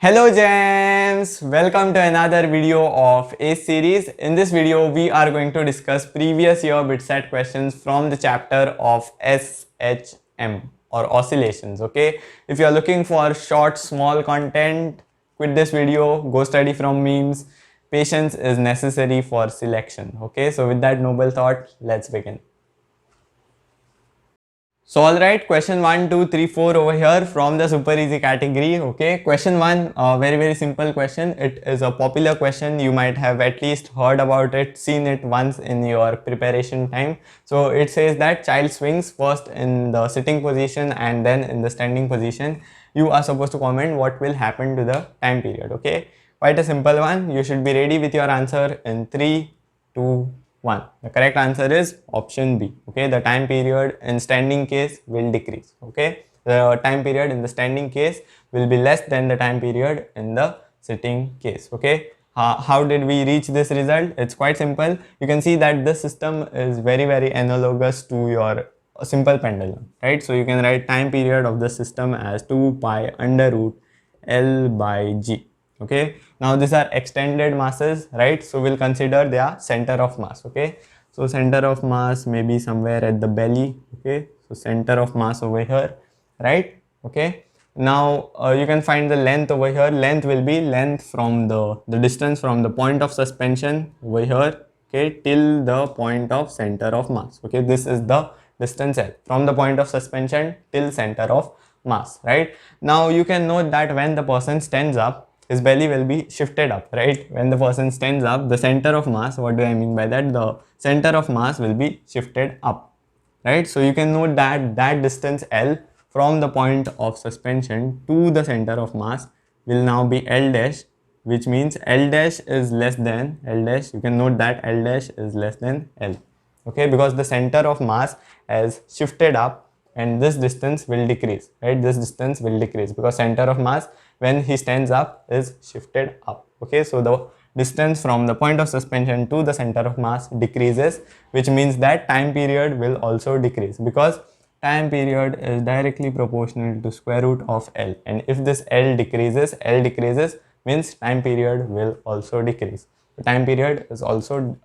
Hello gems! Welcome to another video of ACE series. In this video, we are going to discuss previous year BITSAT questions from the chapter of SHM or Oscillations. Okay, if you are looking for short, small content, quit this video, go study from memes. Patience is necessary for selection. Okay, so with that noble thought, let's begin. So alright, question 1, 2, 3, 4 over here from the super easy category. Okay, question 1, very simple question. It is a popular question. You might have at least heard about it, seen it once in your preparation time. So it says that child swings first in the sitting position and then in the standing position. You are supposed to comment what will happen to the time period. Okay, quite a simple one. You should be ready with your answer in 3, 2, 1. The correct answer is option B. Okay, the time period in standing case will decrease. Okay, the time period in the standing case will be less than the time period in the sitting case. Okay, how did we reach this result? It's quite simple. You can see that this system is very analogous to your simple pendulum, right? So you can write time period of the system as 2 pi under root L by G. Okay, now these are extended masses, right? So we'll consider their center of mass. Okay, so center of mass may be somewhere at the belly. Okay, so center of mass over here, right? Okay, now you can find the length over here. Length will be length from the distance from the point of suspension over here, okay, till the point of center of mass. Okay, this is the distance L from the point of suspension till center of mass, right? Now you can note that when the person stands up, his belly will be shifted up, right? When the person stands up, the center of mass, what do I mean by that? The center of mass will be shifted up, right? So you can note that that distance L from the point of suspension to the center of mass will now be L dash, which means L dash is less than L dash. You can note that L dash is less than L. Okay, because the center of mass has shifted up and this distance will decrease, right? This distance will decrease because center of mass when he stands up is shifted up. Okay, so the distance from the point of suspension to the center of mass decreases, which means that time period will also decrease because time period is directly proportional to square root of L, and if this L decreases means time period will also decrease. The time period is also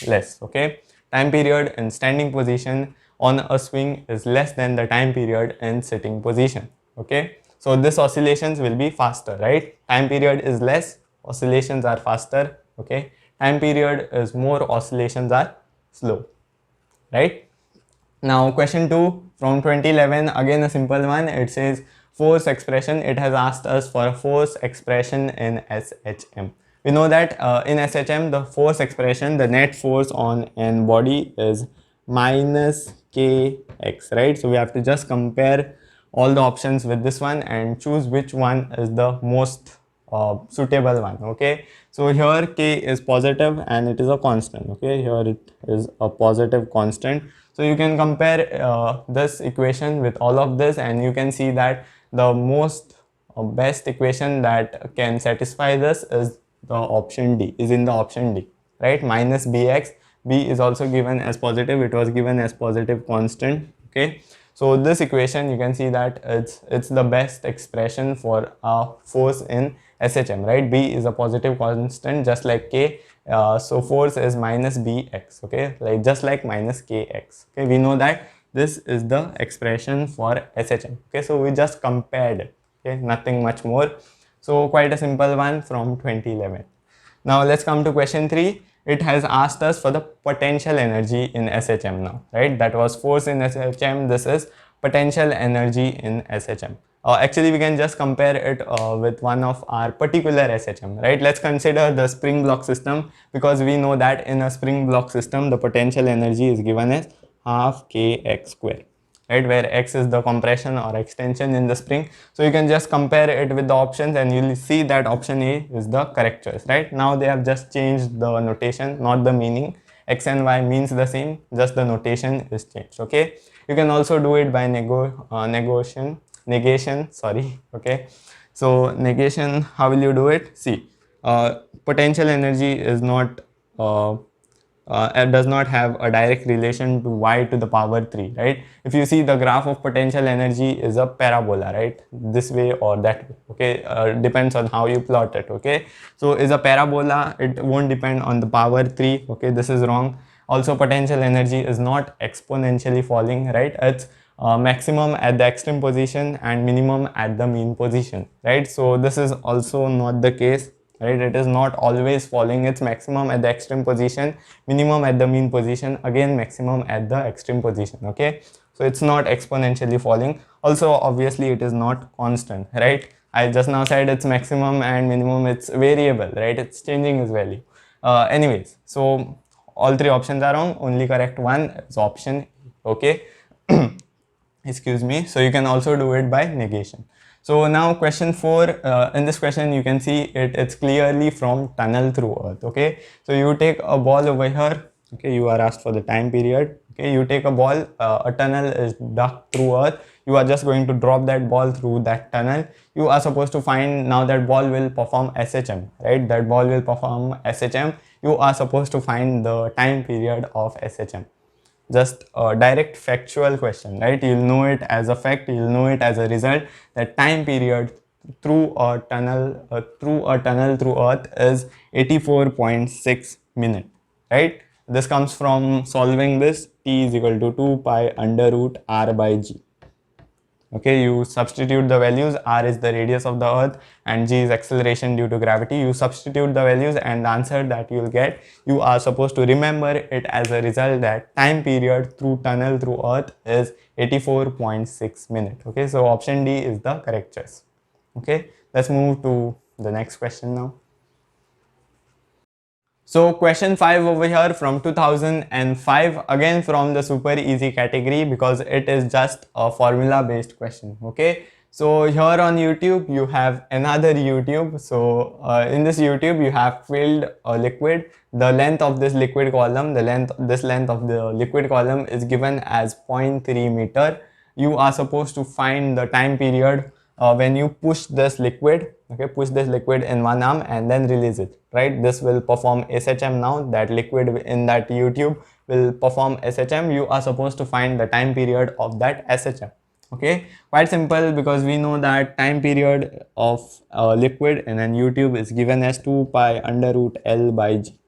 less. Okay, time period in standing position on a swing is less than the time period in sitting position. Okay, so this oscillations will be faster, right? Time period is less, oscillations are faster. Okay, time period is more, oscillations are slow, right? Now question 2 from 2011, again a simple one. It says force expression. It has asked us for a force expression in SHM. We know that in SHM the force expression, the net force on an body is minus kx, right? So we have to just compare all the options with this one and choose which one is the most suitable one. Okay, so here k is positive and it is a constant. Okay, here it is a positive constant. So you can compare this equation with all of this and you can see that the most best equation that can satisfy this is the option D, is in the option D, right? Minus bx. B is also given as positive, it was given as positive constant. Okay, so this equation you can see that it's the best expression for force in SHM, right? B is a positive constant just like K, so force is minus Bx. Okay, like just like minus Kx. Okay, we know that this is the expression for SHM. Okay, so we just compared it. Okay, nothing much more. So quite a simple one from 2011. Now let's come to question 3. It has asked us for the potential energy in SHM now, right? That was force in SHM. This is potential energy in SHM. Actually, we can just compare it with one of our particular SHM, right? Let's consider the spring block system, because we know that in a spring block system, the potential energy is given as half kx square, right, where x is the compression or extension in the spring. So you can just compare it with the options and you'll see that option A is the correct choice, right? Now they have just changed the notation, not the meaning. X and y means the same, just the notation is changed. Okay, you can also do it by negation, sorry. Okay, so negation, how will you do it? See, potential energy is not it does not have a direct relation to y to the power 3, right? If you see, the graph of potential energy is a parabola, right? This way or that way, okay? Depends on how you plot it, okay? So is a parabola, it won't depend on the power 3, okay? This is wrong. Also, potential energy is not exponentially falling, right? It's maximum at the extreme position and minimum at the mean position, right? So this is also not the case, right? It is not always falling. It's maximum at the extreme position, minimum at the mean position, again maximum at the extreme position, okay? So it's not exponentially falling. Also, obviously it is not constant, right? I just now said it's maximum and minimum, it's variable, right? It's changing its value. Anyways, so all three options are wrong. Only correct one is option, okay? Excuse me. So you can also do it by negation. So now question 4, in this question you can see it's clearly from tunnel through earth, okay? So you take a ball over here, okay? You are asked for the time period, okay? You take a ball, a tunnel is dug through earth. You are just going to drop that ball through that tunnel. You are supposed to find, now that ball will perform SHM, right? That ball will perform SHM. You are supposed to find the time period of SHM. Just a direct factual question, right? You'll know it as a fact, you'll know it as a result, that time period through a tunnel through earth is 84.6 minutes, right? This comes from solving this. T is equal to 2 pi under root r by g. Okay, you substitute the values. R is the radius of the earth and g is acceleration due to gravity. You substitute the values and the answer that you will get, you are supposed to remember it as a result that time period through tunnel through earth is 84.6 minutes. Okay, so option D is the correct choice. Okay, let's move to the next question now. So question 5 over here from 2005, again from the super easy category, because it is just a formula based question, okay? So here on YouTube you have another YouTube. So in this YouTube you have filled a liquid. The length of this liquid column, length of the liquid column is given as 0.3 meter. You are supposed to find the time period when you push this liquid, okay, push this liquid in one arm and then release it, right? This will perform SHM. Now that liquid in that YouTube will perform SHM. You are supposed to find the time period of that SHM. Okay, quite simple, because we know that time period of liquid in an YouTube is given as 2 pi under root L by G,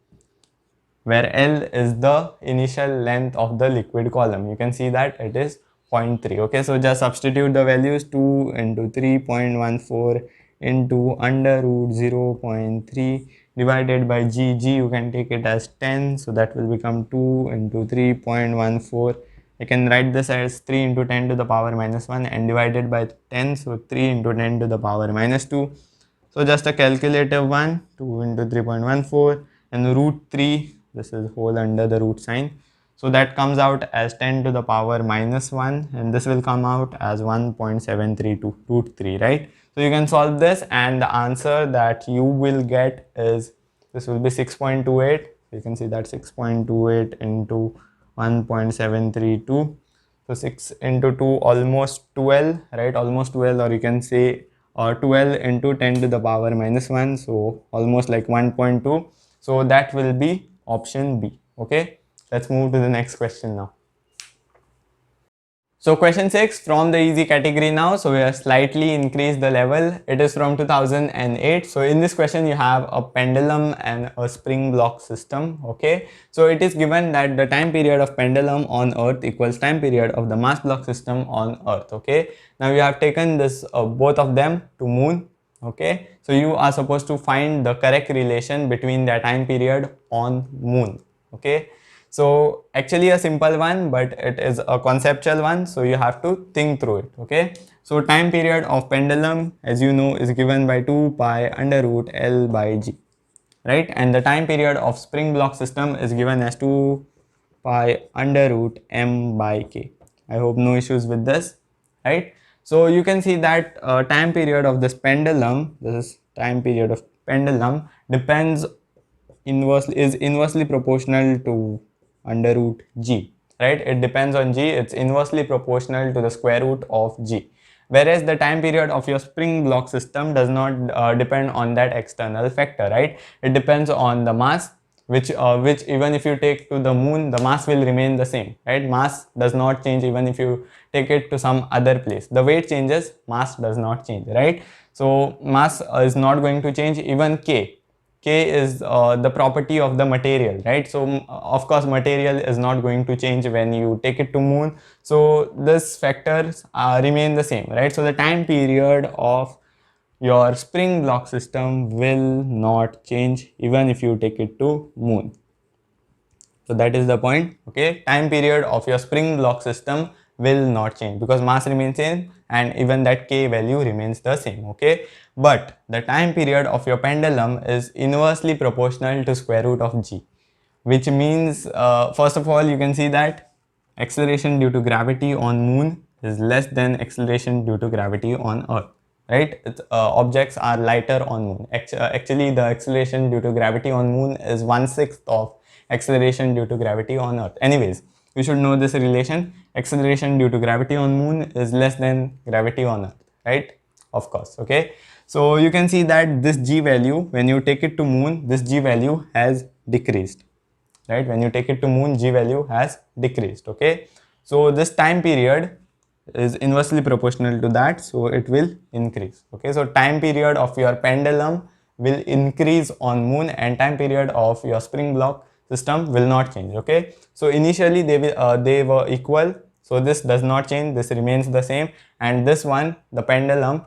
where L is the initial length of the liquid column. You can see that it is 0.3. Okay, so just substitute the values. 2 into 3.14 into under root 0.3 divided by G. G you can take it as 10, so that will become 2 into 3.14. I can write this as 3 into 10 to the power minus 1 and divided by 10, so 3 into 10 to the power minus 2. So just a calculative one, 2 into 3.14 and root 3, this is whole under the root sign. So that comes out as 10 to the power minus 1 and this will come out as 1.732 root 3, right? So you can solve this and the answer that you will get is, this will be 6.28. You can see that 6.28 into 1.732. So 6 into 2, almost 12, right? Almost 12, or you can say 12 into 10 to the power minus 1. So almost like 1.2. So that will be option B. Okay, let's move to the next question now. So question 6 from the easy category now. So we have slightly increased the level. It is from 2008. So in this question you have a pendulum and a spring block system. Okay, so it is given that the time period of pendulum on earth equals time period of the mass block system on earth. Okay, now we have taken this both of them to moon. Okay, so you are supposed to find the correct relation between their time period on moon. Okay, so actually a simple one, but it is a conceptual one, so you have to think through it. Okay, so time period of pendulum, as you know, is given by 2 pi under root L by G, right? And the time period of spring block system is given as 2 pi under root M by K. I hope no issues with this, right? So you can see that time period of this pendulum, this is time period of pendulum, depends inversely proportional to under root G, right? It depends on G, it's inversely proportional to the square root of G. Whereas the time period of your spring block system does not depend on that external factor, right? It depends on the mass. which even if you take to the moon, the mass will remain the same, right? Mass does not change even if you take it to some other place. The weight changes, mass does not change, right? So mass is not going to change. Even K is the property of the material, right? So of course material is not going to change when you take it to moon. So this factors remain the same, right? So the time period of your spring block system will not change even if you take it to moon. So that is the point, okay? Time period of your spring block system will not change because mass remains same and even that K value remains the same, okay? But the time period of your pendulum is inversely proportional to square root of G, which means first of all you can see that acceleration due to gravity on moon is less than acceleration due to gravity on earth, right? Objects are lighter on moon. Actually the acceleration due to gravity on moon is 1/6 of acceleration due to gravity on earth. Anyways, you should know this relation. Acceleration due to gravity on moon is less than gravity on earth, right? Of course, okay? So you can see that this G value, when you take it to moon, this G value has decreased, right? When you take it to moon, G value has decreased, okay? So this time period is inversely proportional to that, so it will increase, okay? So time period of your pendulum will increase on moon and time period of your spring block system will not change, okay? So initially they were equal, so this does not change, this remains the same, and this one, the pendulum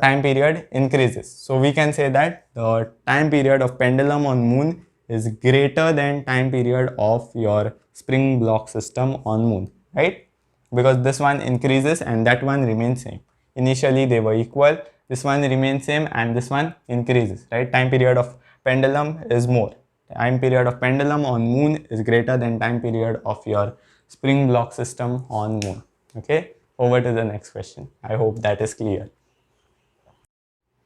time period increases. So we can say that the time period of pendulum on moon is greater than time period of your spring block system on moon, right? Because this one increases and that one remains same. Initially they were equal, this one remains same and this one increases, right? Time period of pendulum is more. Time period of pendulum on moon is greater than time period of your spring block system on moon, okay? Over to the next question. I hope that is clear.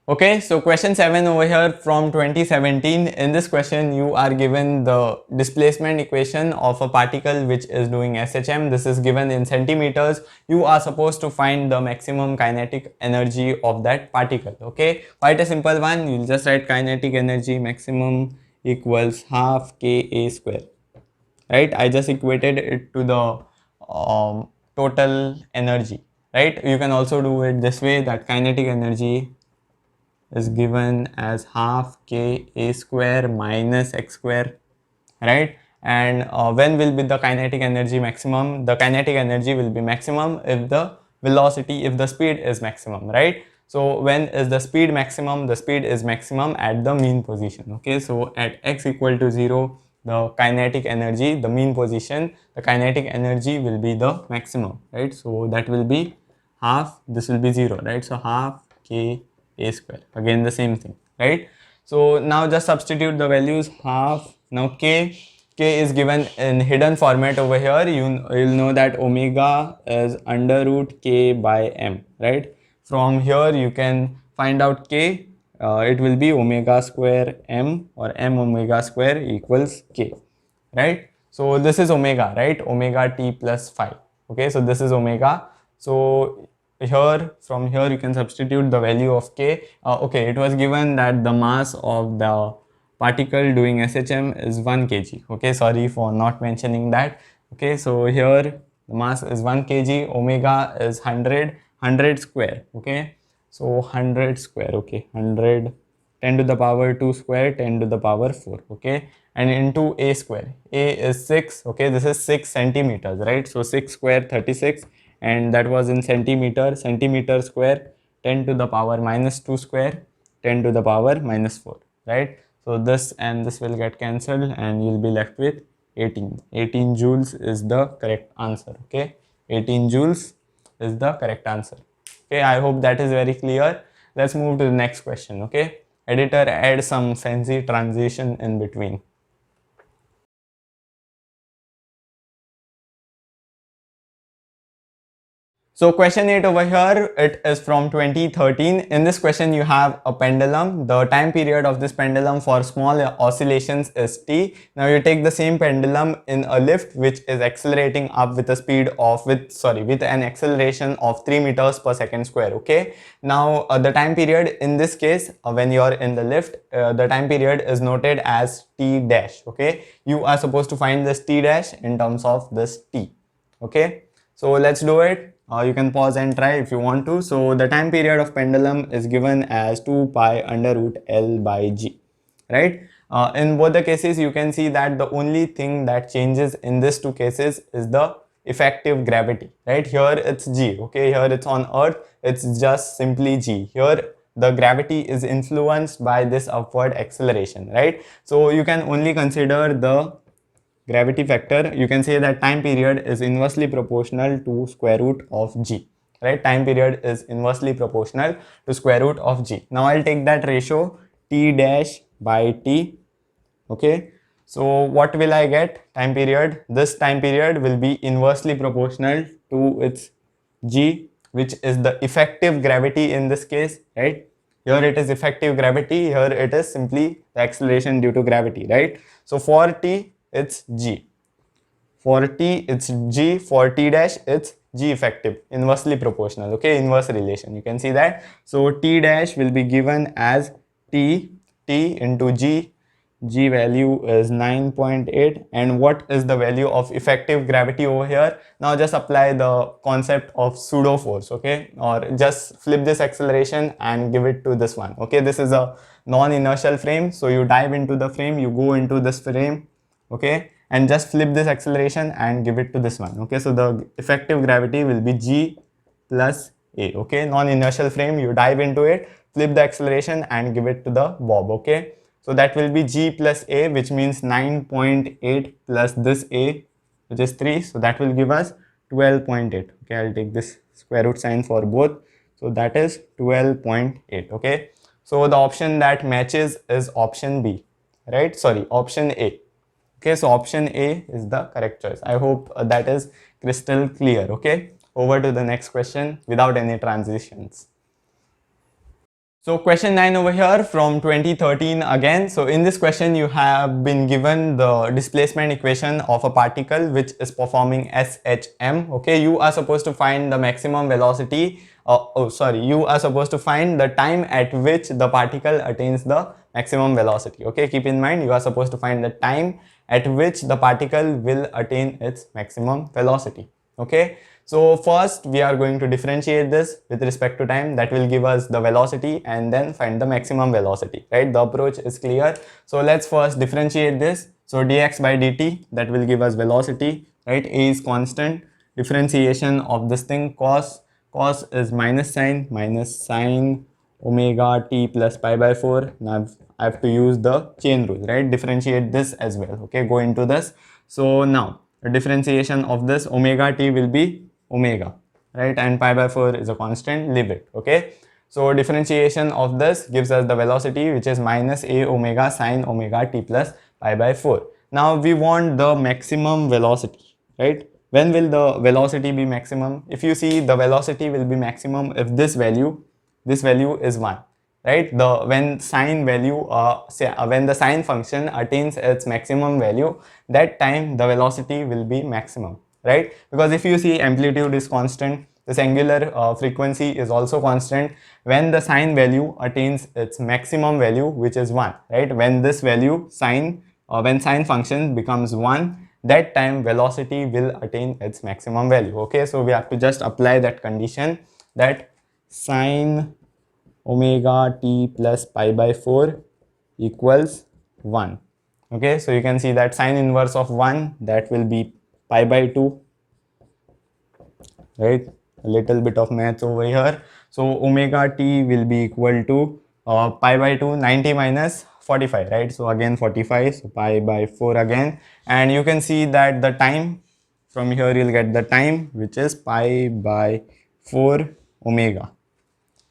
Okay, so question 7 over here from 2017. In this question, you are given the displacement equation of a particle which is doing SHM. This is given in centimeters. You are supposed to find the maximum kinetic energy of that particle. Okay, quite a simple one. You'll just write kinetic energy maximum equals half Ka square. Right? I just equated it to the total energy. Right? You can also do it this way, that kinetic energy is given as half Ka square minus x square, right? And when will be the kinetic energy maximum? The kinetic energy will be maximum if the velocity, if the speed is maximum, right? So when is the speed maximum? The speed is maximum at the mean position, okay? So at x equal to 0, the kinetic energy, the mean position, the kinetic energy will be the maximum, right? So that will be half, this will be 0, right? So half Ka square, again the same thing, right? So now just substitute the values. Half, now k is given in hidden format over here. You'll know that omega is under root k by m, right? From here you can find out k. It will be omega square m, or m omega square equals k, right? So this is omega, right? Omega t plus phi. Okay, so this is omega. So here, from here you can substitute the value of k. Okay, it was given that the mass of the particle doing SHM is 1 kg. Okay, sorry for not mentioning that. Okay, so here the mass is 1 kg, omega is 100 square. Okay, so 100 square, okay, 100, 10 to the power 2 square, 10 to the power 4, okay, and into a square. A is 6, okay, this is 6 centimeters, right? So 6 square 36, and that was in centimeter square, 10 to the power minus 2 square, 10 to the power minus 4, right? So this and this will get cancelled and you'll be left with 18 joules is the correct answer, okay? 18 joules is the correct answer. Okay, I hope that is very clear. Let's move to the next question, okay? Editor, add some fancy transition in between. So question 8 over here, it is from 2013. In this question you have a pendulum. The time period of this pendulum for small oscillations is t. Now you take the same pendulum in a lift which is accelerating up with a speed of with an acceleration of 3 meters per second square. Okay. Now the time period in this case when you are in the lift, the time period is noted as t dash. Okay. You are supposed to find this t dash in terms of this t. Okay. So let's do it. You can pause and try if you want to. So the time period of pendulum is given as 2 pi under root L by G, right? In both the cases, you can see that the only thing that changes in these two cases is the effective gravity, right? Here it's G, okay? Here it's on Earth, it's just simply G. Here the gravity is influenced by this upward acceleration, right? So you can only consider the gravity factor. You can say that time period is inversely proportional to square root of g, right? Time period is inversely proportional to square root of g. Now I'll take that ratio t dash by t. Okay, so what will I get? Time period, this time period will be inversely proportional to its g, which is the effective gravity in this case, right? Here it is effective gravity, here it is simply the acceleration due to gravity, right? So for t it's g, for t it's g, for t dash it's g effective, inversely proportional. Okay, inverse relation, you can see that. So t dash will be given as t into g. G value is 9.8. and what is the value of effective gravity over here? Now just apply the concept of pseudo force, okay, or just flip this acceleration and give it to this one. Okay, this is a non-inertial frame, so you dive into the frame, you go into this frame, okay, and just flip this acceleration and give it to this one. Okay, so the effective gravity will be g plus a. Okay, non-inertial frame, you dive into it, flip the acceleration and give it to the bob. Okay, so that will be g plus a, which means 9.8 plus this a, which is 3, so that will give us 12.8. okay, I'll take this square root sign for both, so that is 12.8. okay, so the option that matches is option B, right? Sorry, option A. Okay, so option A is the correct choice. I hope that is crystal clear. Okay, over to the next question without any transitions. So question 9 over here from 2013 again. So in this question you have been given the displacement equation of a particle which is performing SHM. Okay, you are supposed to find the maximum velocity. You are supposed to find the time at which the particle attains the maximum velocity. Okay, keep in mind you are supposed to find the time at which the particle will attain its maximum velocity. Okay, so first we are going to differentiate this with respect to time. That will give us the velocity and then find the maximum velocity, right? The approach is clear. So let's first differentiate this. So dx by dt, that will give us velocity, right? A is constant. Differentiation of this thing, cos is minus sine omega t plus pi by 4. Now I have to use the chain rule, right? Differentiate this as well. Okay, go into this. So now the differentiation of this omega t will be omega, right? And pi by 4 is a constant, leave it. Okay, so differentiation of this gives us the velocity, which is minus a omega sine omega t plus pi by 4. Now we want the maximum velocity, right? When will the velocity be maximum? If you see, the velocity will be maximum if this value is 1, right? When sine value when the sine function attains its maximum value, that time the velocity will be maximum, right? Because if you see, amplitude is constant, this angular frequency is also constant. When the sine value attains its maximum value, which is 1, right? When this value when sine function becomes 1, that time velocity will attain its maximum value. Okay, so we have to just apply that condition, that sine omega t plus pi by 4 equals 1. Okay, so you can see that sine inverse of 1, that will be pi by 2, right? A little bit of math over here. So omega t will be equal to pi by 2, 90 minus 45, right? So again 45, so pi by 4 again, and you can see that the time, from here you'll get the time, which is pi by 4 omega,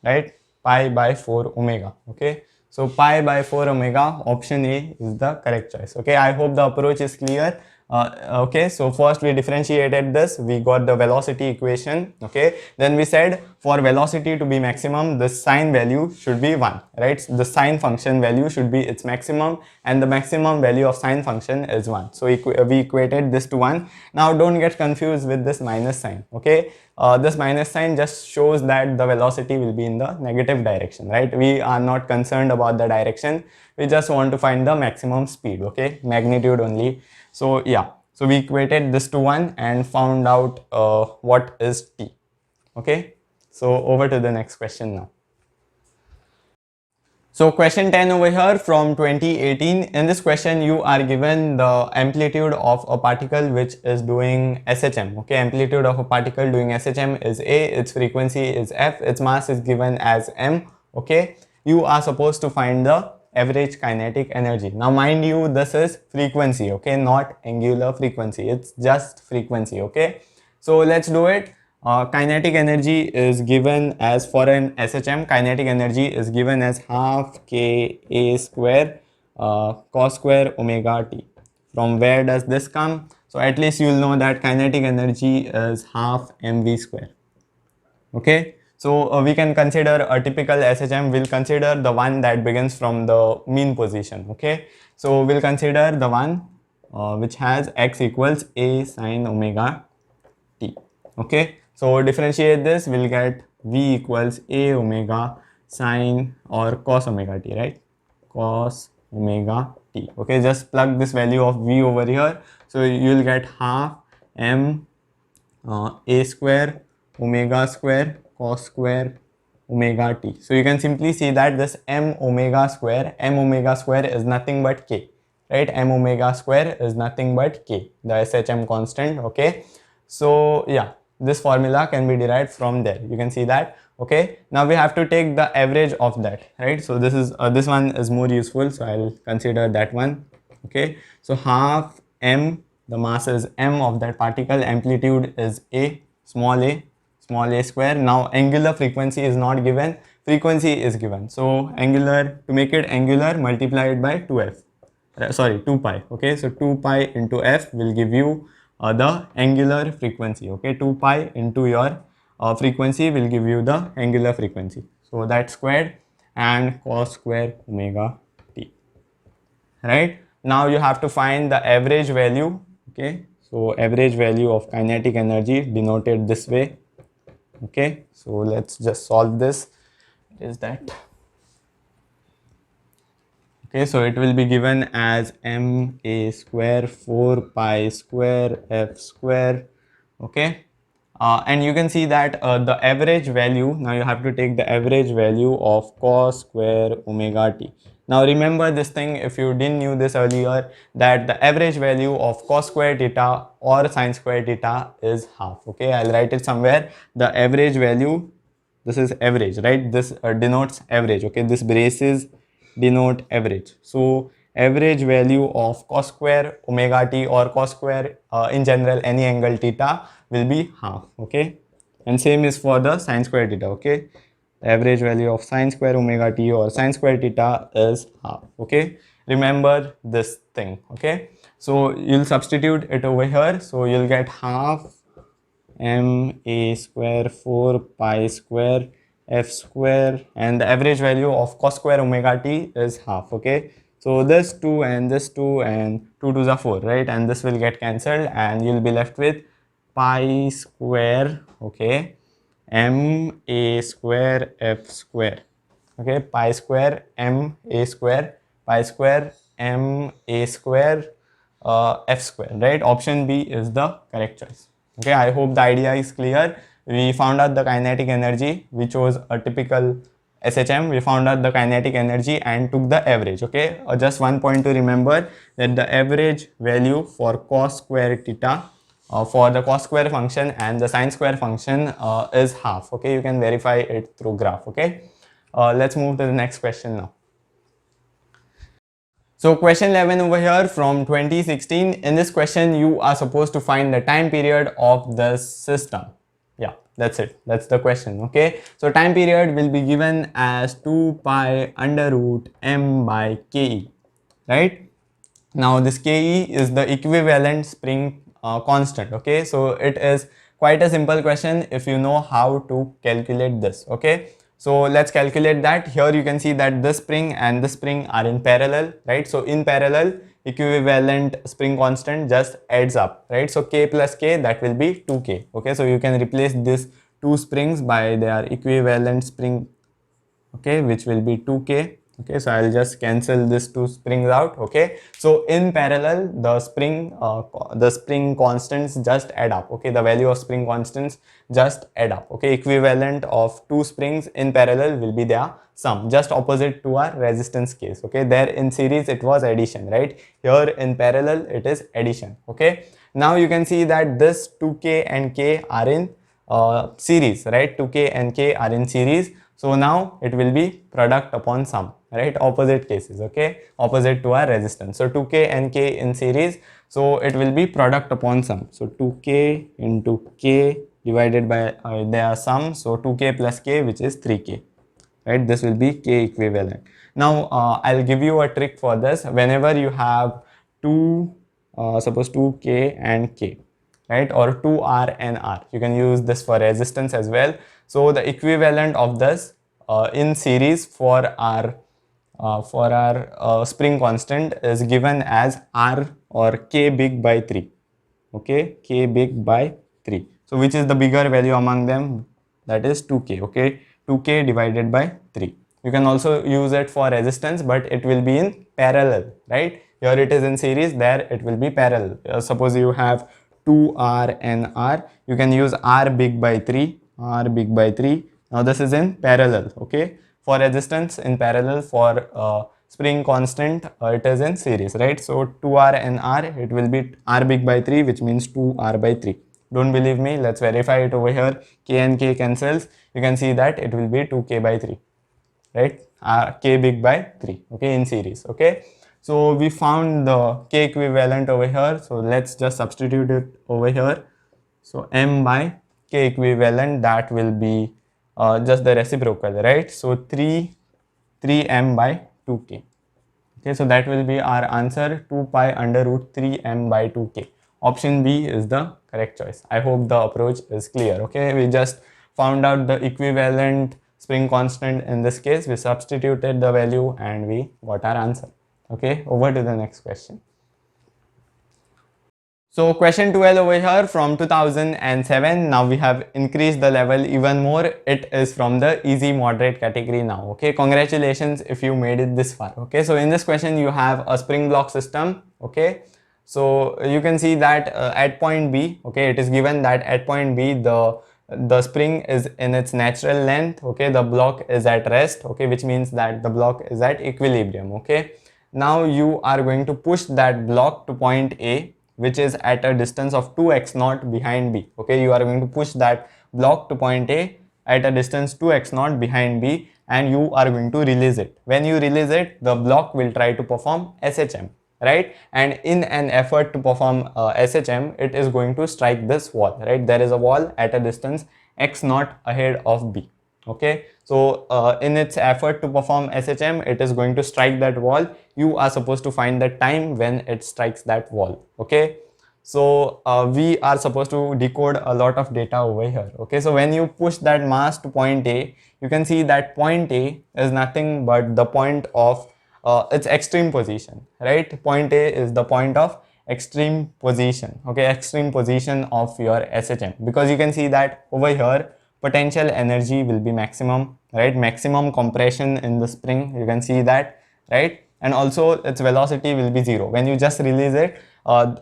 right? Pi by 4 omega. Okay, so pi by 4 omega, option A is the correct choice. Okay, I hope the approach is clear. Okay, so first we differentiated this, we got the velocity equation. Okay, then we said for velocity to be maximum, the sign value should be 1, right? The sign function value should be its maximum, and the maximum value of sign function is 1. So we equated this to 1. Now don't get confused with this minus sign. Okay, this minus sign just shows that the velocity will be in the negative direction, right? We are not concerned about the direction, we just want to find the maximum speed. Okay, magnitude only. So yeah, so we equated this to 1 and found out what is t. Okay, so over to the next question now. So question 10 over here from 2018. In this question, you are given the amplitude of a particle which is doing SHM. Okay, amplitude of a particle doing SHM is A, its frequency is F, its mass is given as M. Okay, you are supposed to find the average kinetic energy. Now mind you, this is frequency, okay, not angular frequency, it's just frequency. Okay, so let's do it. Kinetic energy is given as, for an SHM, kinetic energy is given as half k a square cos square omega t. From where does this come? So at least you will know that kinetic energy is half mv square. Okay, so we can consider a typical SHM. We'll consider the one that begins from the mean position. Okay, so we'll consider the one which has x equals a sine omega t. Okay, so differentiate this, we'll get v equals a omega sine or cos omega t, right? Cos omega t. Okay, just plug this value of v over here, so you'll get half m a square omega square cos square omega t. So you can simply see that this m omega square is nothing but k, right? M omega square is nothing but k, the SHM constant. Okay, so yeah, this formula can be derived from there, you can see that. Okay, now we have to take the average of that, right? So this is this one is more useful, so I'll consider that one. Okay, so half m, the mass is m of that particle, amplitude is a, small a square. Now angular frequency is not given, frequency is given, so angular, to make it angular, multiply it by 2f, sorry 2 pi. Okay, so 2 pi into f will give you the angular frequency. Okay, 2 pi into your frequency will give you the angular frequency, so that squared and cos square omega t, right? Now you have to find the average value. Okay, so average value of kinetic energy denoted this way. Okay, so let's just solve this. Is that okay? So it will be given as m a square 4 pi square f square. Okay, and you can see that the average value, now you have to take the average value of cos square omega t. Now remember this thing, if you didn't knew this earlier, that the average value of cos square theta or sin square theta is half. Okay, I'll write it somewhere. The average value, this is average, right? This denotes average. Okay, this braces denote average. So average value of cos square omega t or cos square in general any angle theta will be half. Okay, and same is for the sin square theta. Okay, the average value of sin square omega t or sin square theta is half. Okay, remember this thing. Okay, so you'll substitute it over here, so you'll get half m a square 4 pi square f square, and the average value of cos square omega t is half. Okay, so this 2 and this 2 and 2 to the 4, right? And this will get cancelled and you'll be left with pi square, okay, m a square f square. Okay, pi square m a square, pi square m a square f square, right? Option B is the correct choice. Okay, I hope the idea is clear. We found out the kinetic energy, we chose a typical SHM, we found out the kinetic energy and took the average. Okay, just one point to remember, that the average value for cos square theta for the cos square function and the sin square function is half. Okay, you can verify it through graph. Okay, let's move to the next question now. So question 11 over here from 2016. In this question, you are supposed to find the time period of the system. Yeah, that's it. That's the question. Okay, so time period will be given as 2 pi under root m by ke, right? Now this Ke is the equivalent spring constant. Okay, so it is quite a simple question if you know how to calculate this. Okay, so let's calculate that. Here you can see that this spring and this spring are in parallel, right? So in parallel, equivalent spring constant just adds up, right? So K plus K, that will be 2K. Okay, so you can replace this two springs by their equivalent spring, okay, which will be 2K. Okay, so I'll just cancel this two springs out. Okay, so in parallel, the spring constants just add up. Okay, the value of spring constants just add up. Okay, equivalent of two springs in parallel will be their sum, just opposite to our resistance case. Okay, there in series it was addition, right? Here in parallel it is addition. Okay, now you can see that this 2K and K are in series, right? 2K and K are in series. So now it will be product upon sum, right? Opposite cases, okay? Opposite to our resistance. So 2K and K in series. So it will be product upon sum. So 2K into K divided by their sum. So 2K plus K, which is 3K, right? This will be K equivalent. Now I'll give you a trick for this. Whenever you have suppose 2K and K, right, or 2R and R, you can use this for resistance as well. So the equivalent of this in series for our spring constant is given as R or K big by 3. Okay, K big by 3. So which is the bigger value among them? That is 2K. Okay, 2K divided by 3. You can also use it for resistance, but it will be in parallel, right? Here it is in series, there it will be parallel. Suppose you have 2R and R, you can use R big by 3, R big by 3. Now this is in parallel. Okay, for resistance in parallel, for spring constant it is in series, right? So 2R and R, it will be R big by 3, which means 2R by 3. Don't believe me, let's verify it over here. K and K cancels, you can see that it will be 2K by 3, right? K big by 3, okay, in series. Okay, so we found the K equivalent over here, so let's just substitute it over here. So M by K equivalent, that will be just the reciprocal, right? So 3M by 2K. Okay, so that will be our answer, 2 pi under root 3M by 2K. Option B is the correct choice. I hope the approach is clear. Okay, we just found out the equivalent spring constant. In this case, we substituted the value and we got our answer. Okay, over to the next question. So question 12 over here from 2007. Now we have increased the level even more. It is from the easy moderate category now. Okay, congratulations if you made it this far. Okay, so in this question you have a spring block system. Okay, so you can see that at point B, okay, it is given that at point B the spring is in its natural length. Okay, the block is at rest. Okay, which means that the block is at equilibrium. Okay, now you are going to push that block to point A, which is at a distance of 2x naught behind B. Okay, you are going to push that block to point A at a distance 2x naught behind B, and you are going to release it. When you release it, the block will try to perform SHM, right? And in an effort to perform SHM, it is going to strike this wall, right? There is a wall at a distance x naught ahead of B. Okay, so in its effort to perform SHM, it is going to strike that wall. You are supposed to find the time when it strikes that wall. Okay, so we are supposed to decode a lot of data over here. Okay, so when you push that mass to point A, you can see that point A is nothing but the point of its extreme position, right? Point A is the point of extreme position. Okay, extreme position of your SHM, because you can see that over here potential energy will be maximum, right? Maximum compression in the spring, you can see that, right? And also its velocity will be 0. When you just release it,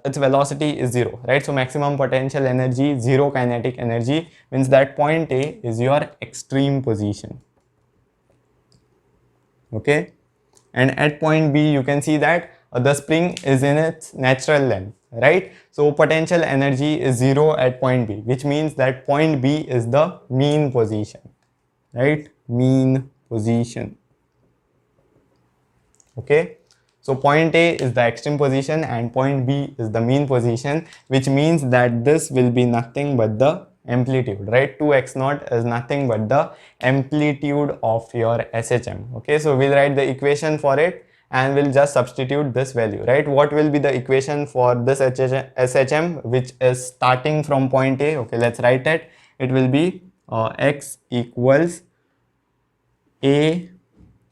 its velocity is 0, right? So maximum potential energy, 0 kinetic energy, means that point A is your extreme position. Okay, and at point B you can see that the spring is in its natural length, right? So potential energy is 0 at point B, which means that point B is the mean position, right? Mean position. Okay, so point A is the extreme position and point B is the mean position, which means that this will be nothing but the amplitude, right? 2x naught is nothing but the amplitude of your SHM. Okay, so we'll write the equation for it, and we'll just substitute this value, right? What will be the equation for this SHM which is starting from point A? Okay, let's write it. It will be x equals A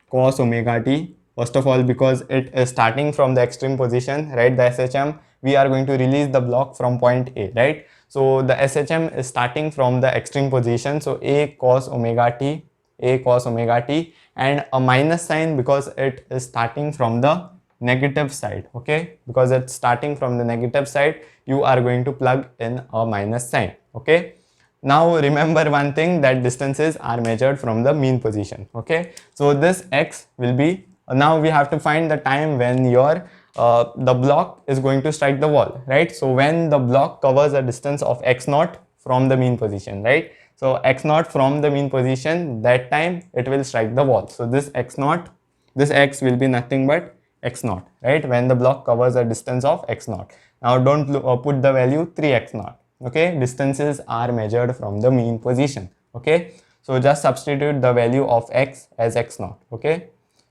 cos omega t. First of all, because it is starting from the extreme position, right? The SHM, we are going to release the block from point A, right? So the SHM is starting from the extreme position. So A cos omega t, A cos omega t, and a minus sign because it is starting from the negative side, okay? Because it's starting from the negative side, you are going to plug in a minus sign, okay? Now remember one thing, that distances are measured from the mean position, okay? So this x will be, now we have to find the time when your the block is going to strike the wall, right? So when the block covers a distance of x naught from the mean position, right? So x naught from the mean position, that time it will strike the wall. So this x naught, this x will be nothing but x naught, right? When the block covers a distance of x naught. Now don't put the value 3x naught. Okay, distances are measured from the mean position. Okay, so just substitute the value of x as x naught. Okay,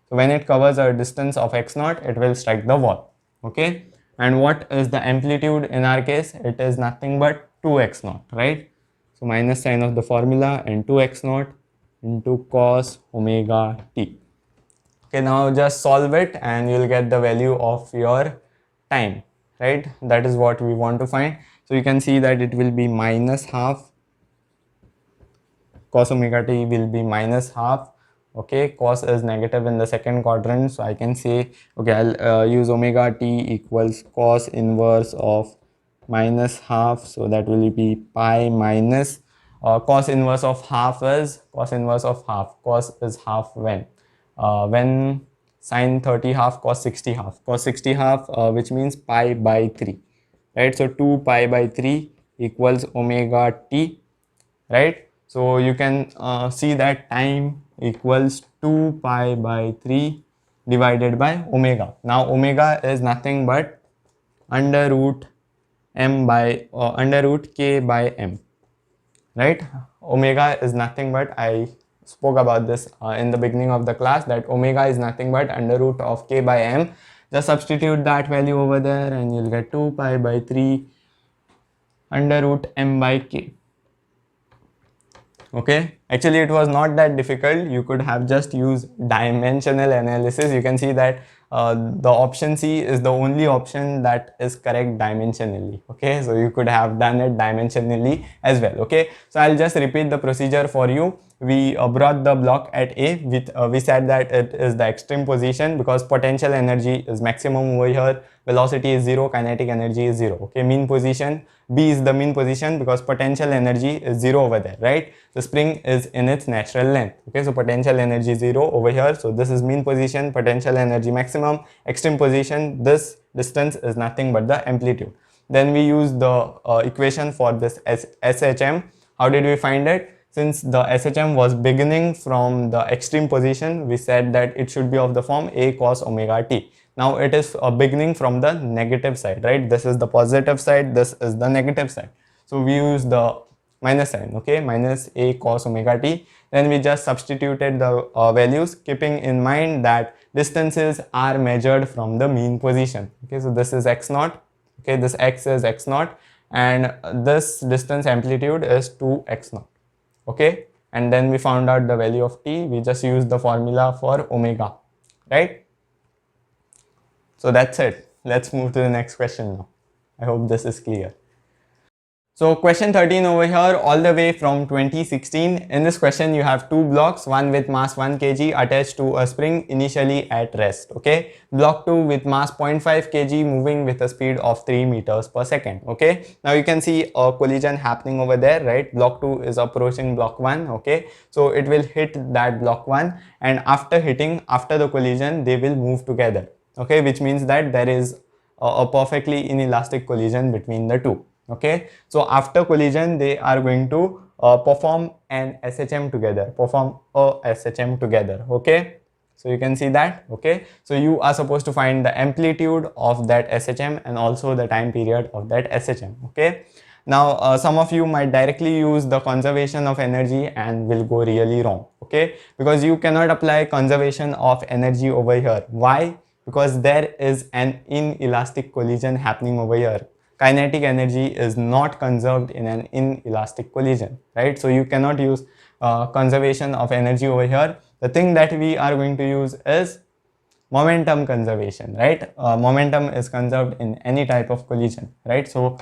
so when it covers a distance of x naught, it will strike the wall. Okay, and what is the amplitude in our case? It is nothing but 2x naught, right? So minus sign of the formula and 2x naught into cos omega t. Okay, now just solve it and you'll get the value of your time, right? That is what we want to find. So you can see that it will be minus half, cos omega t will be minus half. Okay, cos is negative in the second quadrant, so I can say, okay, I'll use omega t equals cos inverse of minus half, so that will be pi minus cos inverse of half is cos inverse of half. Cos is half when sine 30 half, cos 60 half. Cos 60 half, which means pi by 3. Right, so 2 pi by 3 equals omega t, right? So you can see that time equals 2 pi by 3 divided by omega. Now omega is nothing but under root k by m, right? Omega is nothing but, I spoke about this in the beginning of the class, that omega is nothing but under root of k by m. Just substitute that value over there and you'll get 2 pi by 3 under root m by k. Okay, actually it was not that difficult. You could have just used dimensional analysis. You can see that the option C is the only option that is correct dimensionally. Okay, so you could have done it dimensionally as well. Okay, so I'll just repeat the procedure for you. We brought the block at A with we said that it is the extreme position because potential energy is maximum over here, velocity is 0, kinetic energy is 0. Okay, mean position, B is the mean position because potential energy is 0 over there, right? The spring is in its natural length. Okay, so potential energy 0 over here, so this is mean position, potential energy maximum, extreme position, this distance is nothing but the amplitude. Then we use the equation for this SHM. How did we find it? Since the SHM was beginning from the extreme position, we said that it should be of the form A cos omega t. Now it is beginning from the negative side, right? This is the positive side, this is the negative side. So we use the minus sign, okay, minus A cos omega t. Then we just substituted the values, keeping in mind that distances are measured from the mean position. Okay, so this is x naught, okay, this x is x naught, and this distance amplitude is 2x naught. Okay, and then we found out the value of t. We just used the formula for omega, right? So that's it. Let's move to the next question now. I hope this is clear. So question 13 over here, all the way from 2016. In this question, you have two blocks, one with mass 1 kg attached to a spring initially at rest. Okay, block 2 with mass 0.5 kg moving with a speed of 3 meters per second. Okay, now you can see a collision happening over there, right? Block 2 is approaching block 1. Okay, so it will hit that block 1, and after the collision, they will move together. Okay, which means that there is a perfectly inelastic collision between the two. Okay, so after collision they are going to perform an SHM together, okay, so you can see that. Okay, so you are supposed to find the amplitude of that SHM and also the time period of that SHM. Okay, now some of you might directly use the conservation of energy and will go really wrong. Okay, because you cannot apply conservation of energy over here. Why? Because there is an inelastic collision happening over here. Kinetic energy is not conserved in an inelastic collision, right? So you cannot use conservation of energy over here. The thing that we are going to use is momentum conservation, right? Momentum is conserved in any type of collision, right? So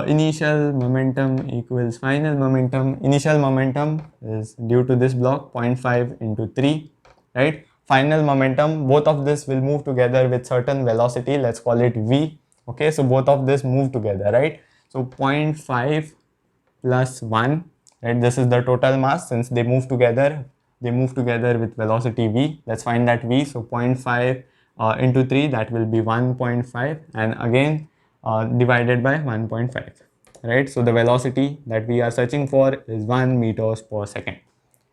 initial momentum equals final momentum. Initial momentum is due to this block 0.5 into 3, right? Final momentum, both of this will move together with certain velocity, let's call it v. Okay, so both of this move together, right? So 0.5 plus 1, right? This is the total mass. Since they move together with velocity v. Let's find that v. So 0.5 into 3, that will be 1.5, and again divided by 1.5, right? So the velocity that we are searching for is 1 meters per second.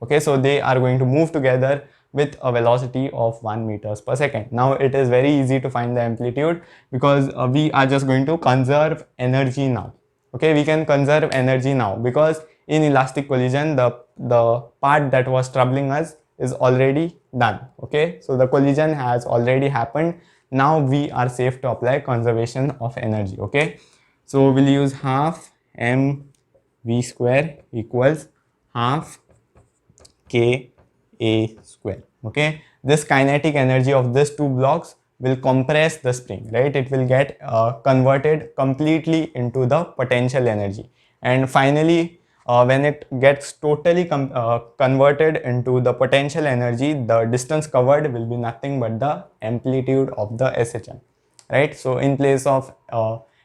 Okay, so they are going to move together with a velocity of 1 meters per second. Now it is very easy to find the amplitude because we are just going to conserve energy now. Okay, we can conserve energy now because in elastic collision the part that was troubling us is already done. Okay, so the collision has already happened. Now we are safe to apply conservation of energy. Okay, so we'll use half mv square equals half k a square. Okay, this kinetic energy of these two blocks will compress the spring, right? It will get converted completely into the potential energy, and finally when it gets totally converted into the potential energy, the distance covered will be nothing but the amplitude of the SHM, right? So in place of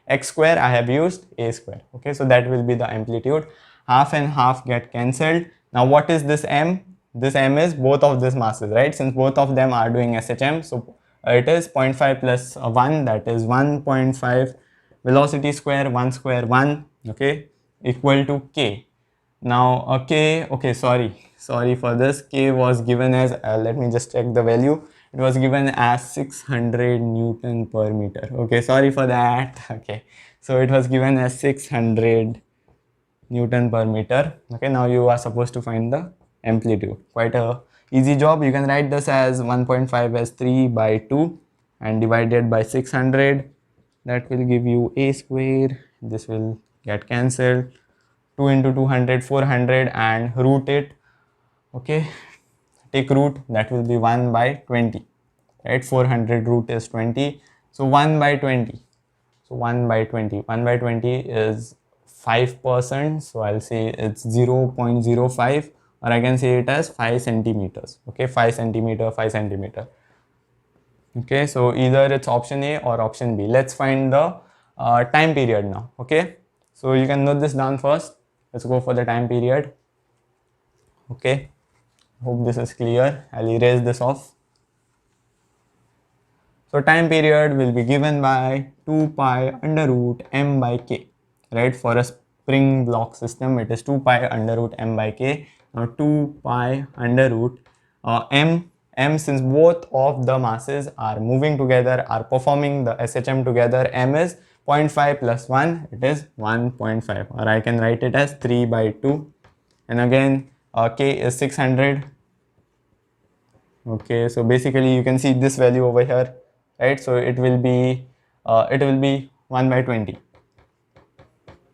x square I have used a square. Okay, so that will be the amplitude. Half and half get cancelled. Now what is this m? This m is both of these masses, right? Since both of them are doing SHM, so it is 0.5 plus 1, that is 1.5 velocity square 1 square 1, okay, equal to k. Now k, okay, sorry for this, k was given as let me just check the value. It was given as 600 Newton per meter. Okay, sorry for that. Okay, so it was given as 600 Newton per meter. Okay, now you are supposed to find the amplitude. Quite a easy job. You can write this as 1.5 as 3 by 2 and divided by 600. That will give you a square. This will get cancelled. 2 into 200, 400, and root it. Okay, take root, that will be 1 by 20, right? 400 root is 20, so 1 by 20. So 1 by 20, 1 by 20 is 5%, so I'll say it's 0.05, or I can say it as 5 centimeters. Okay, 5 centimeter, 5 centimeter. Okay, so either it's option A or option B. Let's find the time period now. Okay, so you can note this down first. Let's go for the time period. Okay, hope this is clear. I'll erase this off. So time period will be given by 2 pi under root m by k, right? For a spring block system, it is 2 pi under root m by k. Now 2 pi under root m, since both of the masses are moving together, are performing the SHM together, m is 0.5 plus 1, it is 1.5, or I can write it as 3 by 2. And again k is 600. Okay, so basically you can see this value over here, right? So it will be 1 by 20,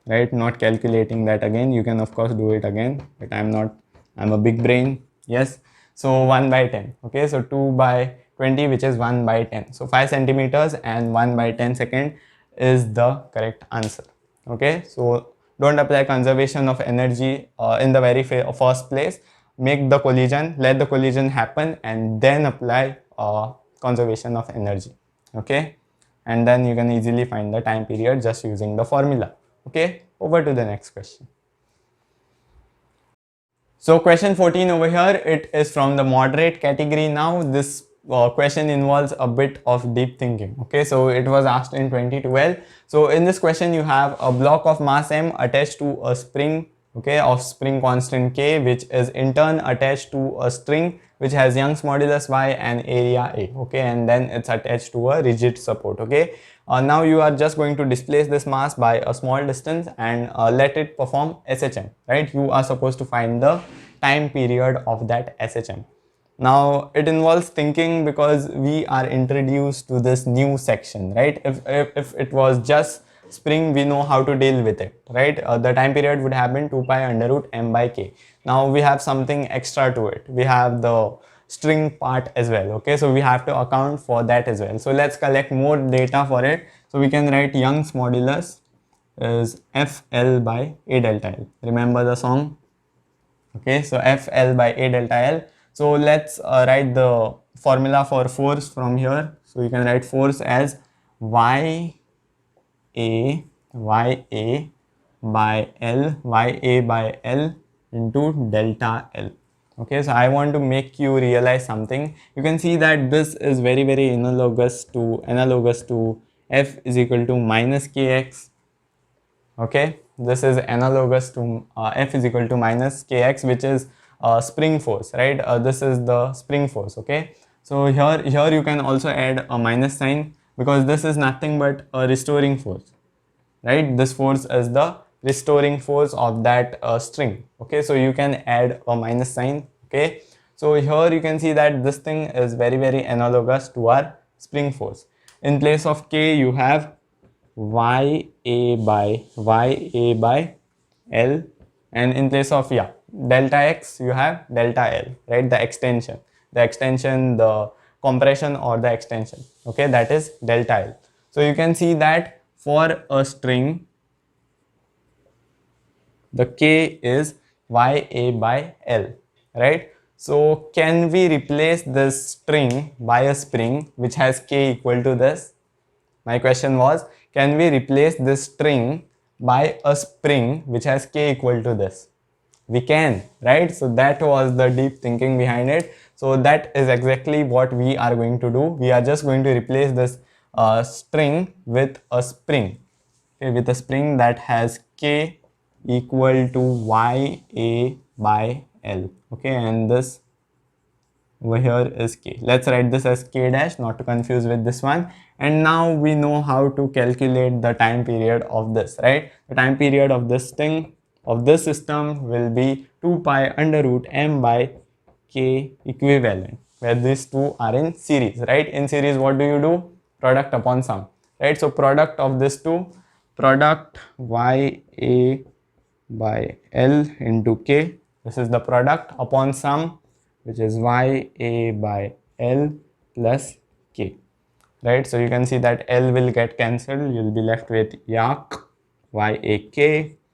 right? Not calculating that again. You can of course do it again, but I'm a big brain. Yes, so 1 by 10. Okay, so 2 by 20, which is 1 by 10. So 5 centimeters and 1 by 10 second is the correct answer. Okay, so don't apply conservation of energy in the very first place. Make the collision, let the collision happen, and then apply conservation of energy. Okay, and then you can easily find the time period just using the formula. Okay, over to the next question. So question 14 over here, it is from the moderate category. Now this question involves a bit of deep thinking. Okay, so it was asked in 2012. So in this question you have a block of mass m attached to a spring, okay, of spring constant k, which is in turn attached to a string which has Young's modulus y and area a. Okay, and then it's attached to a rigid support. Okay, now you are just going to displace this mass by a small distance and let it perform SHM, right? You are supposed to find the time period of that SHM. Now it involves thinking because we are introduced to this new section, right? If it was just spring, we know how to deal with it, right? The time period would have been 2 pi under root m by k. Now we have something extra to it. We have the string part as well, okay? So we have to account for that as well. So let's collect more data for it. So we can write Young's modulus is FL by A delta L. Remember the song? Okay, so FL by A delta L. So let's write the formula for force from here. So you can write force as YA by L into delta L. Okay, so I want to make you realize something. You can see that this is very analogous to F is equal to minus kx. Okay, this is analogous to F is equal to minus kx, which is spring force, right? This is the spring force. Okay, so here you can also add a minus sign because this is nothing but a restoring force, right? This force is the restoring force of that string. Okay, so you can add a minus sign. Okay, so here you can see that this thing is very analogous to our spring force. In place of k you have YA by L, and in place of delta x you have delta L, right? The compression or the extension, okay, that is delta L. So you can see that for a string the k is YA by L, right? So can we replace this string by a spring which has k equal to this? My question was, can we replace this string by a spring which has k equal to this? We can, right? So that was the deep thinking behind it. So that is exactly what we are going to do. We are just going to replace this string with a spring, okay, with a spring that has k equal to YA by L, okay, and this over here is k. Let's write this as k dash, not to confuse with this one. And now we know how to calculate the time period of this, right? The time period of this thing, of this system, will be 2 pi under root m by k equivalent, where these two are in series, right? In series, what do? Product upon sum, right? So product of this two, product YA by L into k, this is the product upon sum, which is YA by L plus k, right? So you can see that L will get cancelled. You'll be left with YAK, YAK,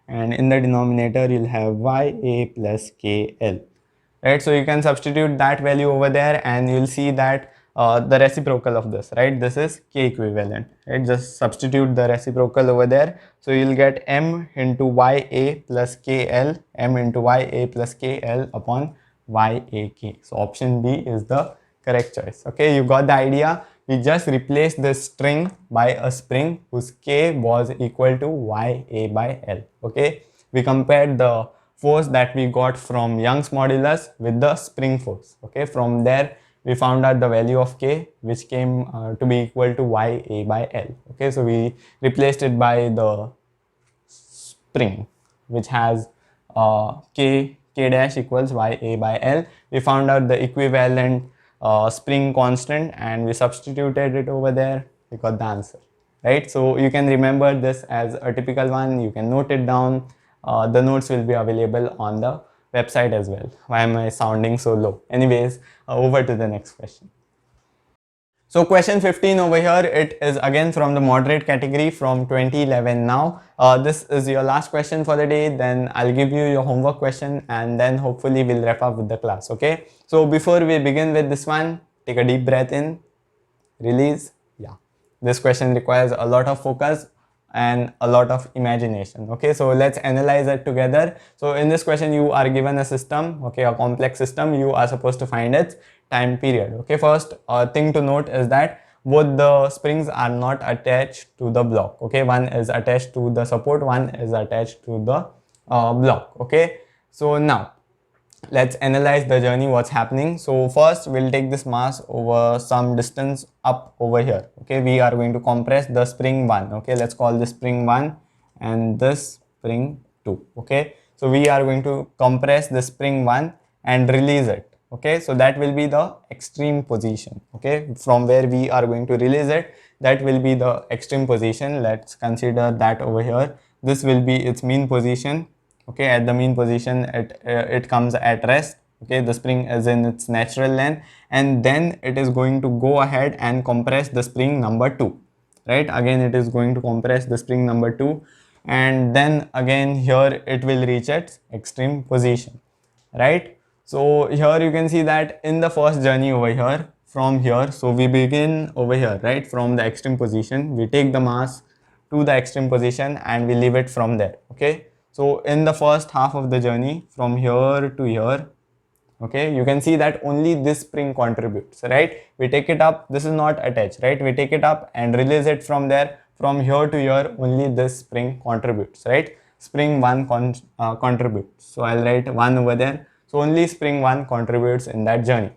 and in the denominator you'll have YA plus KL, right? So you can substitute that value over there and you'll see that the reciprocal of this, right? This is k equivalent, right? Just substitute the reciprocal over there. So you'll get m into YA plus KL, m into YA plus KL upon YAK. So option B is the correct choice. Okay, you got the idea. We just replaced the string by a spring whose k was equal to YA by L. Okay, we compared the force that we got from Young's modulus with the spring force. Okay, from there we found out the value of k, which came to be equal to YA by L. Okay, so we replaced it by the spring which has k dash equals YA by L. We found out the equivalent spring constant and we substituted it over there. We got the answer, right? So you can remember this as a typical one. You can note it down. The notes will be available on the website as well. Why am I sounding so low? Anyways, over to the next question. So question 15 over here, it is again from the moderate category from 2011 now. This is your last question for the day, then I'll give you your homework question and then hopefully we'll wrap up with the class, okay? So before we begin with this one, take a deep breath in, release. Yeah, this question requires a lot of focus and a lot of imagination. Okay, so let's analyze it together. So in this question you are given a system, okay, a complex system. You are supposed to find its time period. Okay, first thing to note is that both the springs are not attached to the block. Okay, one is attached to the support, one is attached to the block. Okay, so now let's analyze the journey, what's happening. So first we'll take this mass over some distance up over here. Okay, we are going to compress the spring 1. Okay, let's call this spring 1 and this spring 2. Okay, so So we are going to compress the spring 1 and release it. Okay, so that will be the extreme position. Okay, from where we are going to release it, that will be the extreme position. Let's consider that over here. This will be its mean position. Okay, at the mean position it comes at rest. Okay, the spring is in its natural length, and then it is going to go ahead and compress the spring number 2, right? Again it is going to compress the spring number 2, and then again here it will reach its extreme position, right? So here you can see that in the first journey over here, from here, so we begin over here, right? From the extreme position, we take the mass to the extreme position and we leave it from there. Okay, so in the first half of the journey, from here to here, okay, you can see that only this spring contributes, right? We take it up, this is not attached, right? We take it up and release it from there. From here to here, only this spring contributes, right? Spring 1 contributes, so I'll write 1 over there. So only spring 1 contributes in that journey.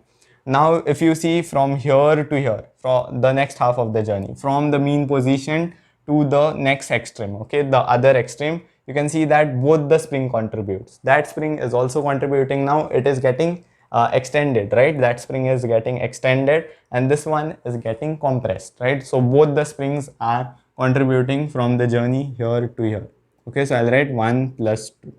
Now if you see from here to here, from the next half of the journey, from the mean position to the next extreme, okay, the other extreme, you can see that both the spring contributes. That spring is also contributing. Now it is getting extended, right? That spring is getting extended and this one is getting compressed, right? So both the springs are contributing from the journey here to here. Okay, so I'll write 1 plus 2.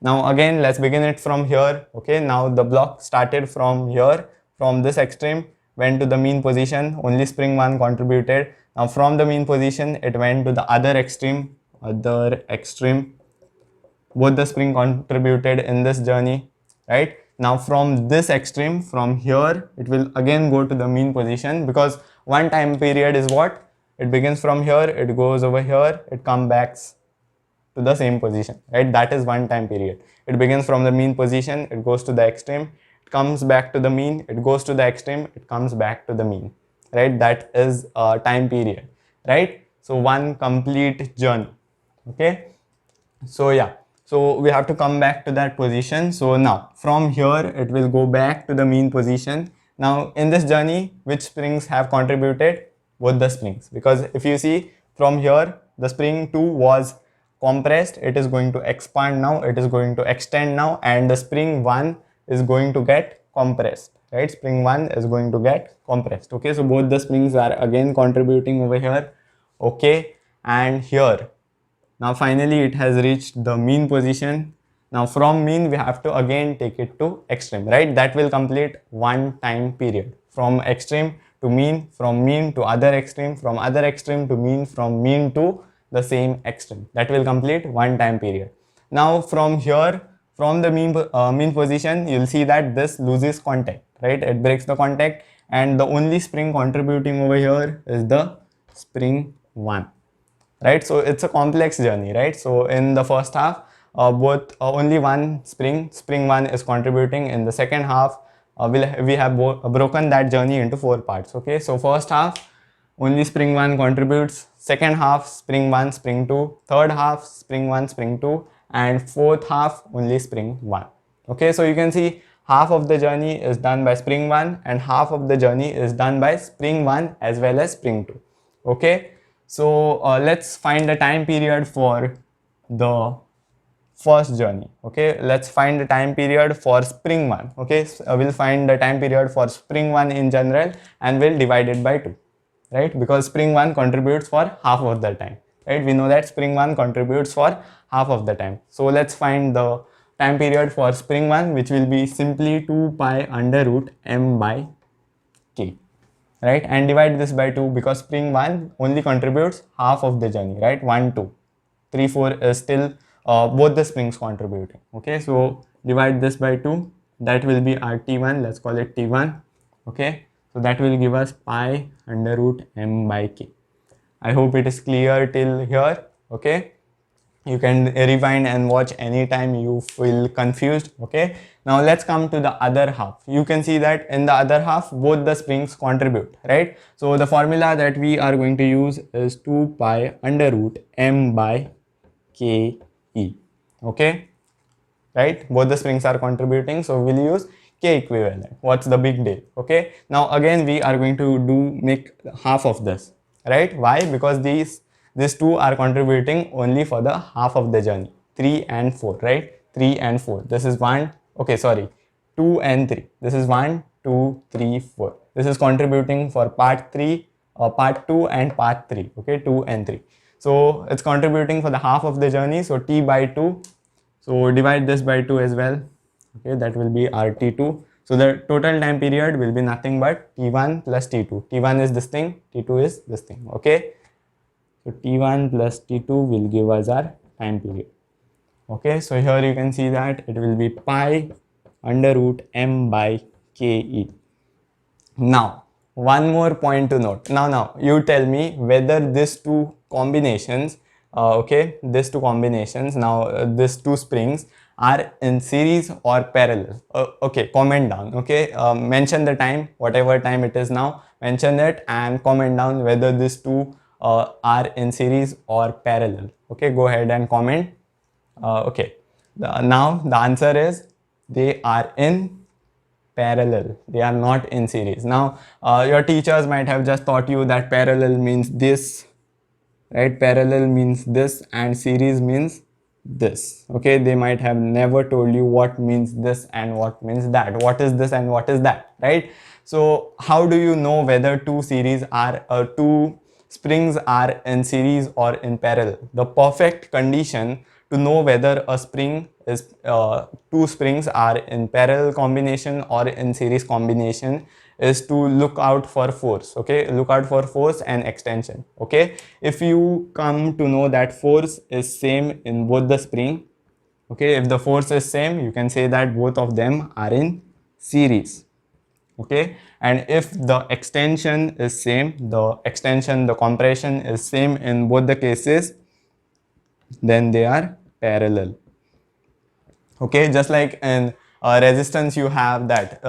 Now again let's begin it from here. Okay, now the block started from here, from this extreme, went to the mean position, only spring 1 contributed. Now from the mean position it went to the other extreme, both the spring contributed in this journey, right? Now from this extreme, from here, it will again go to the mean position, because one time period is what? It begins from here, it goes over here, it comes back to the same position, right? That is one time period. It begins from the mean position, it goes to the extreme, it comes back to the mean, it goes to the extreme, it comes back to the mean, right? That is a time period, right? So one complete journey. Okay, so yeah, so we have to come back to that position. So now from here it will go back to the mean position. Now in this journey, which springs have contributed? Both the springs, because if you see from here, the spring 2 was compressed, it is going to expand now, it is going to extend now, and the spring 1 is going to get compressed, right? Spring 1 is going to get compressed. Okay, so both the springs are again contributing over here. Okay, and here, now finally it has reached the mean position. Now from mean we have to again take it to extreme, right? That will complete one time period. From extreme to mean, from mean to other extreme, from other extreme to mean, from mean to the same extreme. That will complete one time period. Now from here, from the mean position, you'll see that this loses contact, right? It breaks the contact, and the only spring contributing over here is the spring 1, right? So it's a complex journey, right? So in the first half, only one spring 1 is contributing. In the second half, we have broken that journey into 4 parts. Okay, so first half only spring 1 contributes, second half spring 1, spring 2, third half spring 1, spring 2, and fourth half only spring 1. Okay, so you can see half of the journey is done by spring 1 and half of the journey is done by spring 1 as well as spring 2. Okay, so let's find the time period for the first journey. Okay, let's find the time period for spring 1. Okay, so we'll find the time period for spring 1 in general and we'll divide it by 2, right? Because spring 1 contributes for half of the time, right? We know that spring 1 contributes for half of the time. So let's find the time period for spring 1, which will be simply 2 pi under root m by k, right? And divide this by 2, because spring 1 only contributes half of the journey, right? 1, 2, 3, 4 is still both the springs contributing. Okay, so divide this by 2, that will be our T1, let's call it T1. Okay, so that will give us pi under root m by k. I hope it is clear till here. Okay, you can rewind and watch anytime you feel confused. Okay, now let's come to the other half. You can see that in the other half both the springs contribute, right? So the formula that we are going to use is 2 pi under root m by k e. Okay, right? Both the springs are contributing, so we'll use k equivalent. What's the big deal? Okay, now again we are going to make half of this, right? Why? Because these two are contributing only for the half of the journey, 3 and 4, right? 3 and 4. This is 1, okay, sorry, 2 and 3. This is 1, 2, 3, 4. This is contributing for part 3, part 2 and part 3, okay, 2 and 3. So it's contributing for the half of the journey, so t by 2. So divide this by 2 as well, okay, that will be our t2. So the total time period will be nothing but t1 plus t2. t1 is this thing, t2 is this thing, okay. So t1 plus t2 will give us our time period. Okay, so here you can see that it will be pi under root m by ke. Now, one more point to note. Now you tell me whether these two combinations, these two springs are in series or parallel. Okay, comment down. Okay, mention the time, whatever time it is now, mention it and comment down whether these two are in series or parallel. Okay, go ahead and comment. Okay, now the answer is they are in parallel. They are not in series. Now your teachers might have just taught you that parallel means this, right? Parallel means this and series means this. Okay, they might have never told you what means this and what means that, what is this and what is that, right? So how do you know whether two springs are in series or in parallel? The perfect condition to know whether a spring is two springs are in parallel combination or in series combination is to look out for force. Okay, look out for force and extension. Okay, if you come to know that force is same in both the spring, okay, if the force is same, you can say that both of them are in series. Okay, and if the extension is same, the compression is same in both the cases, then they are parallel. Okay, just like in resistance you have that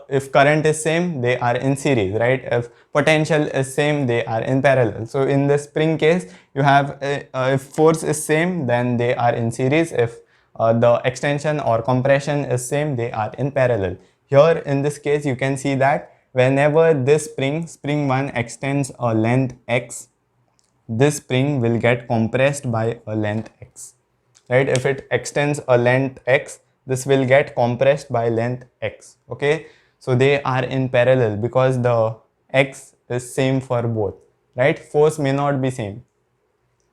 if current is same, they are in series, right? If potential is same, they are in parallel. So in the spring case you have if force is same, then they are in series. If the extension or compression is same, they are in parallel. Here in this case you can see that whenever this spring 1 extends a length x, this spring will get compressed by a length x, right? If it extends a length x, this will get compressed by length x. Okay, so they are in parallel because the x is same for both, right? Force may not be same,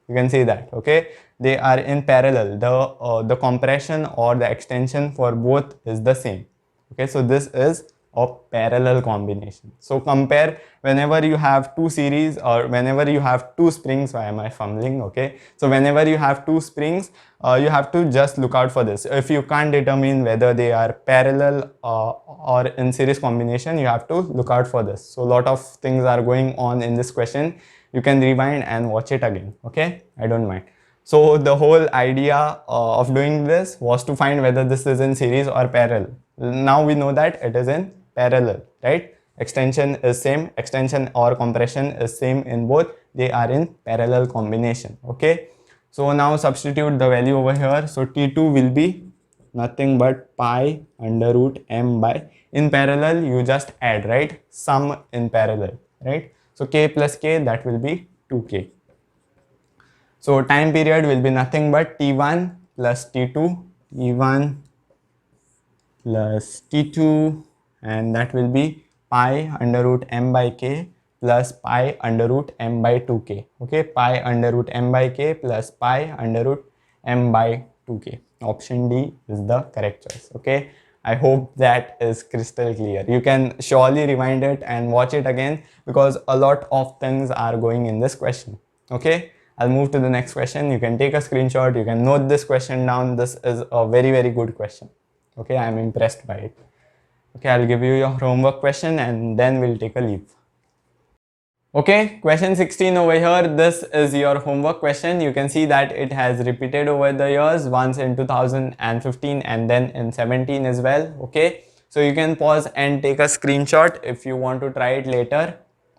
you can see that. Okay, they are in parallel. The compression or the extension for both is the same. Okay, so this is a parallel combination. So compare whenever you have two series or whenever you have two springs. Why am I fumbling? Okay, so whenever you have two springs, you have to just look out for this. If you can't determine whether they are parallel or in series combination, you have to look out for this. So a lot of things are going on in this question. You can rewind and watch it again. Okay, I don't mind. So the whole idea of doing this was to find whether this is in series or parallel. Now we know that it is in parallel, right? Extension is same, extension or compression is same in both. They are in parallel combination. Okay, so now substitute the value over here. So T2 will be nothing but pi under root m by, in parallel you just add, right? Sum in parallel, right? So k plus k, that will be 2k. So time period will be nothing but t1 plus t2, t1 plus t2, and that will be pi under root m by k plus pi under root m by 2k. Okay, pi under root m by k plus pi under root m by 2k. Option D is the correct choice. Okay, I hope that is crystal clear. You can surely rewind it and watch it again because a lot of things are going in this question. Okay, I'll move to the next question. You can take a screenshot, you can note this question down. This is a very good question. Okay, I'm impressed by it. Okay, I'll give you your homework question and then we'll take a leave. Okay, question 16 over here. This is your homework question. You can see that it has repeated over the years, once in 2015 and then in 17 as well. Okay, so you can pause and take a screenshot if you want to try it later.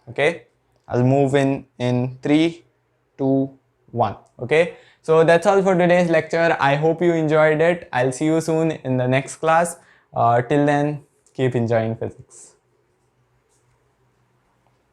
Okay, I'll move in 3, 2, 1. Okay, so that's all for today's lecture. I hope you enjoyed it. I'll see you soon in the next class. Till then, keep enjoying physics.